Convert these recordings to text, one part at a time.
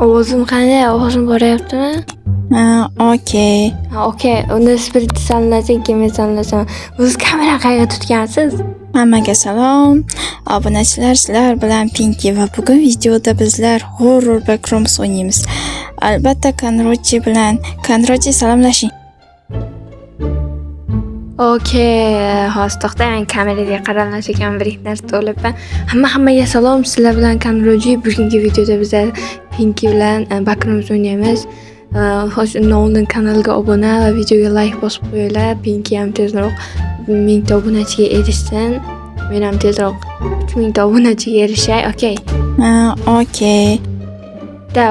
Ovozim qanday? Ovozim boryaptimi? Okey. Okey. Unda spirit sanlasang, keyin sanlasam. O'z kamera qayerga tutgansiz? Hammaga salom. Obunachilar, sizlar bilan Pinky va bugun videoda bizlar horror backrooms o'ynaymiz. Albatta Kanroji bilan. Kanroji salomlashing. Okey, hozir to'xtang, kameraga qaramasa ekan bir narsa to'libman. Hammaga salom, sizlar bilan Kanroji. Bugungi videoda bizlar Pinky bilan backrooms o'ynaymiz. Hozir Nolan kanaliga obuna va videoga like bosib qo'yinglar. Pinky ham tezroq 1000 ta obunachiga erishsin. Men ham tezroq 3000 ta obunachiga erishay. Okey. Okey.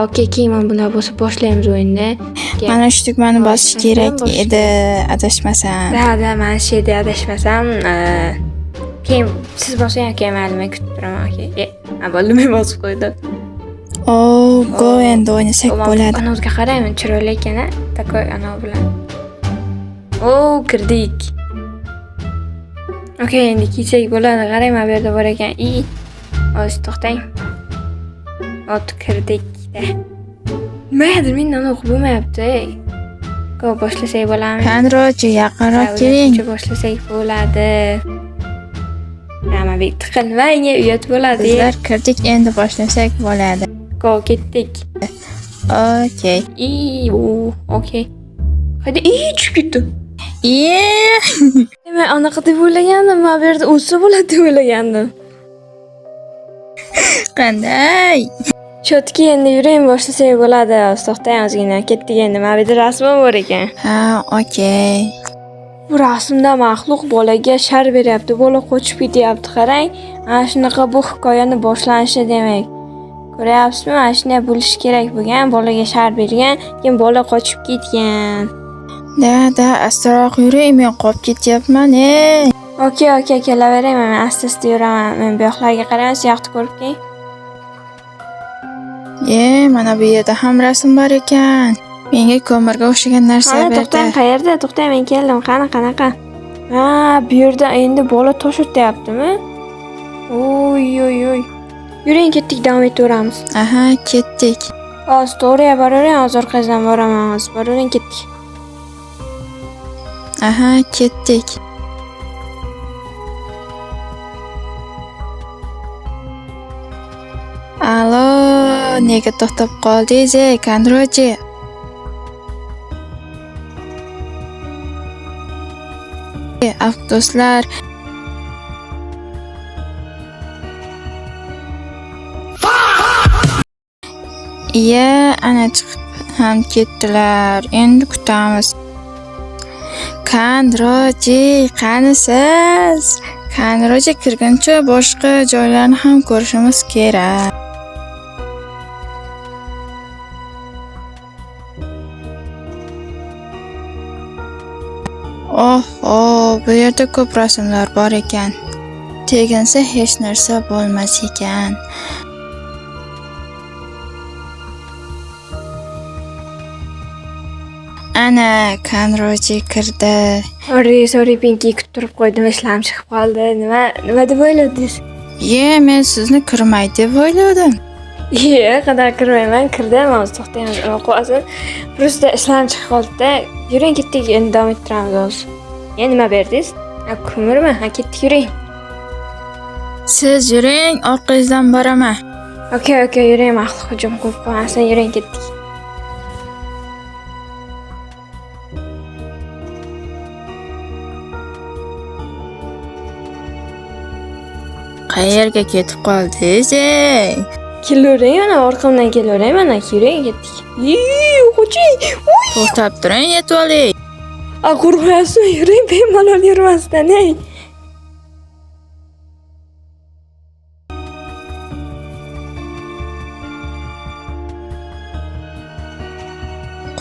Okey, keyin mana bular bo'lsa boshlaymiz o'yinni. Mana shu tugmani bosish kerak edi, adashmasam. Mana shu yerda adashmasam, keyin siz bosing, okey, mayli, men kutib turaman, okey. Bo'ldi, men bosib qo'ydim. Go endi o'ynasak bo'ladi. Kanalga qaraymi, chiroyli ekan-a? Takoy anov bilan. Kirdik. Okey, endi kiysak bo'ladi. Qarayman, bu yerda bor ekan. Hozir to'xtang. Kirdik. Nimadir mendan o'qib bo'lmayapti. Go boshlasak bo'ladimi? Kanroji yaqinroq keling. Boshlasak bo'ladi. Mana bu tiqilmang, uyat bo'ladi. Bizlar kirdik, endi boshlasak bo'ladi. Go ketdik. Okey. Okey. Hadi tushib ketdi. Men anaqa deb o'ylagandim, men bu yerda o'tsa bo'ladi deb o'ylagandim. Qanday? Chotki endi yuring, boshlasak bo'ladi. To'xtang ozgina, ketdik endi. Mana bu yerda rasmim bor ekan. Okey. Bu rasmda maxluq bolaga shar beryapti. Bola qochib ketyapti, qarang. Mana shunaqa bu hikoyani boshlanishi demak. Ko'ryapsizmi? Mana shunday bo'lishi kerak bo'lgan. Bolaga shar bergan, keyin bola qochib ketgan. Astroq yuring, men qolib ketyapman. Okey, kelaverayman. Men asta-asta yuraman. Men bu yoqlarga qarayman, siz yoqni ko'rib keling. Mana bu yerda ham rasm bor ekan. Menga ko'mirga o'xshagan narsa berdi. To'xtang, qayerda? To'xtang, men keldim. Qanaqa? Bu yerda endi bola tosh o'tyaptimi? Yuring, ketdik, davom etaveramiz. Ketdik. Hozir to'g'riga boravering, hozir orqangizdan boraman. Hozir boravering, ketdik. Ketdik. Alo, nega to'xtab qoldingiz, Kanroji? Do'stlar, ana chiqib ham ketdilar. Endi kutamiz. Kanroji, qanisiz? Kanroji kirguncha boshqa joylarni ham ko'rishimiz kerak. Bu yerda ko'p rasmlar bor ekan. Teginsa hech narsa bo'lmas ekan. Ana Kanroji kirdi. Sorry, Pinky, kutib turib qo'ydim, ishlarim chiqib qoldi. Nima deb o'yladingiz? Men sizni kirmay deb o'yladim. Qadar kirmayman, kirdim. Hozir to'xtang, qo'yasin. Prosta ishlarim chiqib qoldi-da. Yuring, ketdik, endi davom ettiramiz hozir. Nima berdingiz? Ko'mirmi? Ketdik, yuring. Siz yuring, orqangizdan boraman. Okey, yuring, maxluq hujum qilib qo'ymasin, yuring, ketdik. Qayerga ketib qoldingiz? Kelavering, mana orqamdan kelavering, mana yuring, ketdik. Qo'ching. To'xtab turing, yetib oling. Qo'rqyapsizmi? Yuring, bemalol yurmasdan,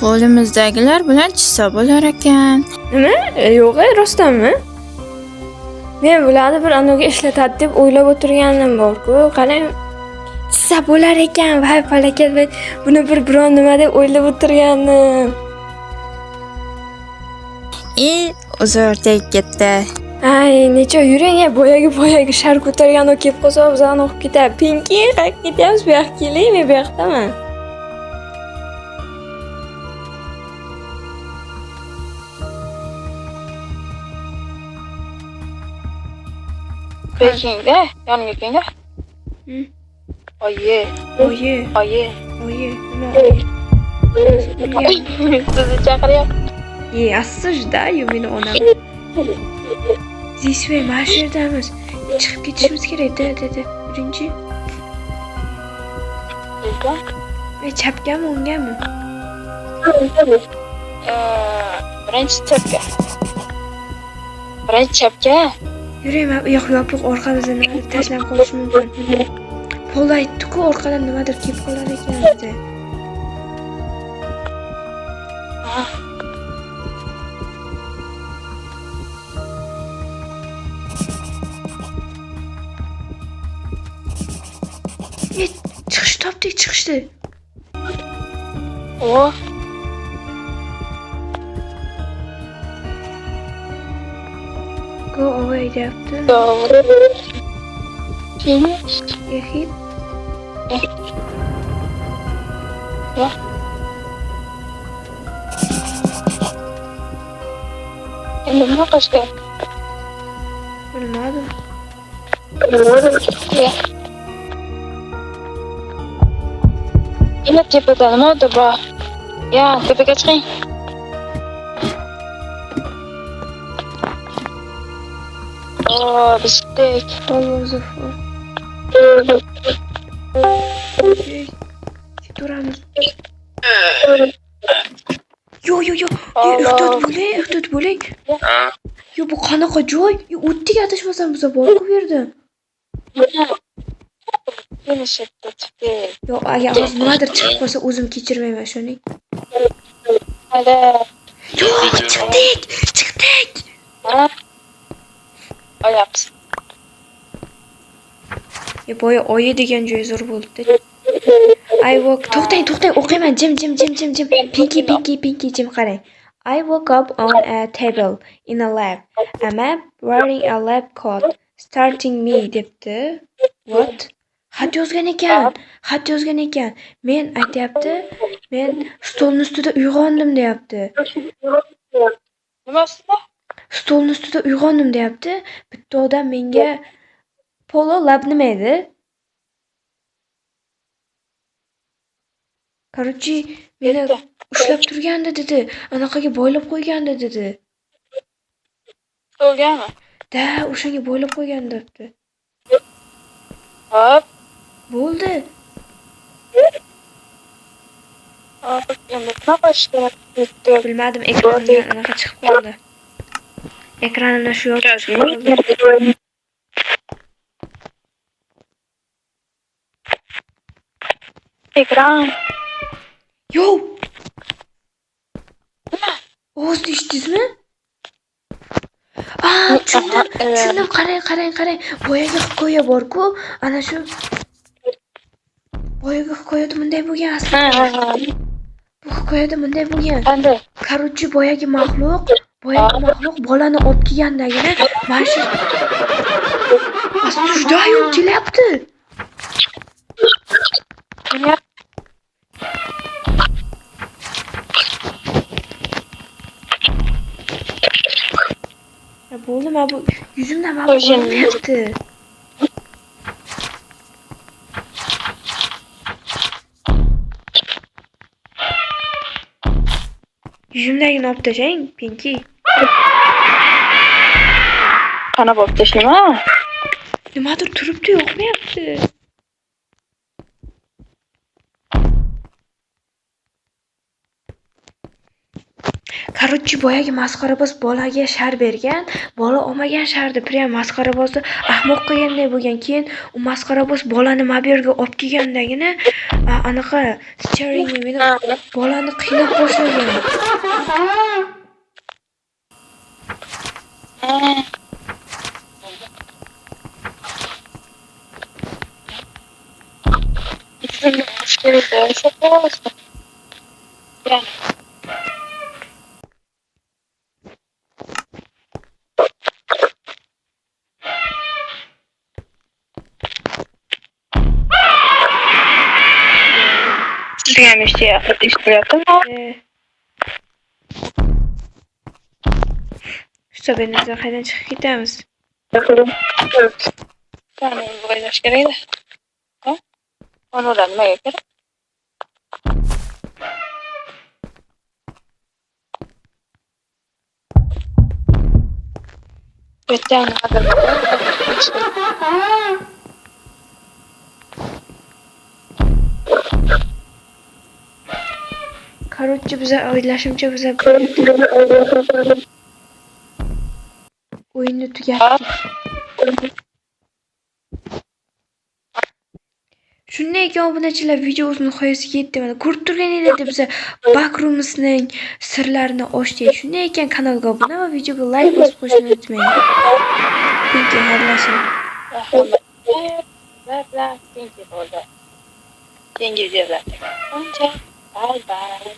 Qo'limizdagilar bilan chizsa bo'lar ekan. Nima? Yo'q, rostdanmi? Men bularni bir anoga ishlatadi deb o'ylab o'tirganim bor-ku. Qarang, chizsa bo'lar ekan. Voy falokat, buni biron nima deb o'ylab o'tirganim. Uzr deb ketdi. Necha yuring, boyagi shar ko'targan kelib qolsa, bizani o'qib ketadi. Pinky, qayerga ketyapsiz? Bu yoqqa keling, men bu yoqdaman. Pekingda, yonimga kelinglar. Oyi. Oyi, Oyi. oyi, nima oyi? Sizni chaqiryapti. Assajda-yu meni onam. This way, mana shu yerdamiz. Chiqib ketishimiz kerak-da, dedi. Birinchi. Chapgami, o'ngami? Birinchi chapga. Birinchi chapga. Yurayman, u yoq yopiq, orqamizda nimadir tashlanib qolishi mumkin. Pola aytdi-ku, orqadan nimadir kelib qolar ekan dedi. Chiqish topdik, chiqishdi. O. Go away deyapti. Finish. Yahid. Ya. Endi nima qilish kerak? Bilmadim. Ya. Ina tepada nimadir bor. Ya, tepaga chiqing. Oh, bizdek. Olozov. Turamiz. Yo, ehtiyot bo'ling. Yo, bu qanaqa joy? Yo, o'tdik adashmasam biza bor-ku bu yerda. Yo, agar hozir nimadir chiqib qolsa o'zim kechirmayman shuni. Hadi. Yo, chiqdik. Ha? Olyapsiz. Boya oyi degan joy zo'r bo'ldi. To'xtang, o'qiyman. Jim. Pinky, jim qarang. I woke up on a table in a lab. A map wearing a lab coat starting me debdi. What? Xat yozgan ekan. Men aytayapti. Men stolning ustida uyg'ondim deyapti. Nima ustida? Stolning ustida uyg'ondim deyapti. Bitta odam menga Polo lab nima edi? Короче, meni ushlab turgandi dedi. Anaqaga boylab qo'ygandi dedi. Bo'lganmi? Da, o'shanga boylab qo'ygan debdi. Hop. Bo'ldi. Endi nima qilish kerak? Bilmadim, ekranimdan anaqa chiqib qoldi. Ekranimda shu yo'q chiqib qoldi. Ekran. Yo! Ovozni eshitdingizmi? Tushundim. Qarang. Boyaga hikoya bor-ku, ana shu boyaga hikoyada bunday bo'lgan aslida. Bu hikoyada bunday bo'lgan. Qanday? Короче, boyagi maxluq bolani olib kelgandagina mana shu juda ayol kelyapti. Bo'ldi, mana bu yuzimdan mana ko'rinyapti. Yuzimdagini olib tashlang, Pinky. Qana bo'lib tashlama. Nimadir turibdi, yoqmayapti. Короче, boyagi masxaraboz bolaga shar bergan, bola olmagan sharni prям masxarabozni ahmoq qilganday bo'lgan. Keyin u masxaraboz bolani mana bu yerga olib kelgandagina anaqa staring meni bolani qiynab boshlagan. Sizga eshitilyaptimi? Hisobingizdan qaydan chiqib ketamiz? Qani o'ylash kerak-da. Ha? Onalar nimaga kerak? Betani haqida. Короче, bize o'ylashimcha bize o'yinni tugatdik. Shunday ekan obunachilar videomizning nihoyasiga yetdi. Mana ko'rib turganinglardek biza Backrooms'ning sirlarini ochdik. Shunday ekan kanalga obuna va videoga like bosib qo'yishni unutmang. Pinky xayrlashing. Pinky bo'ldi. Keyingi videolarda. Bye bye.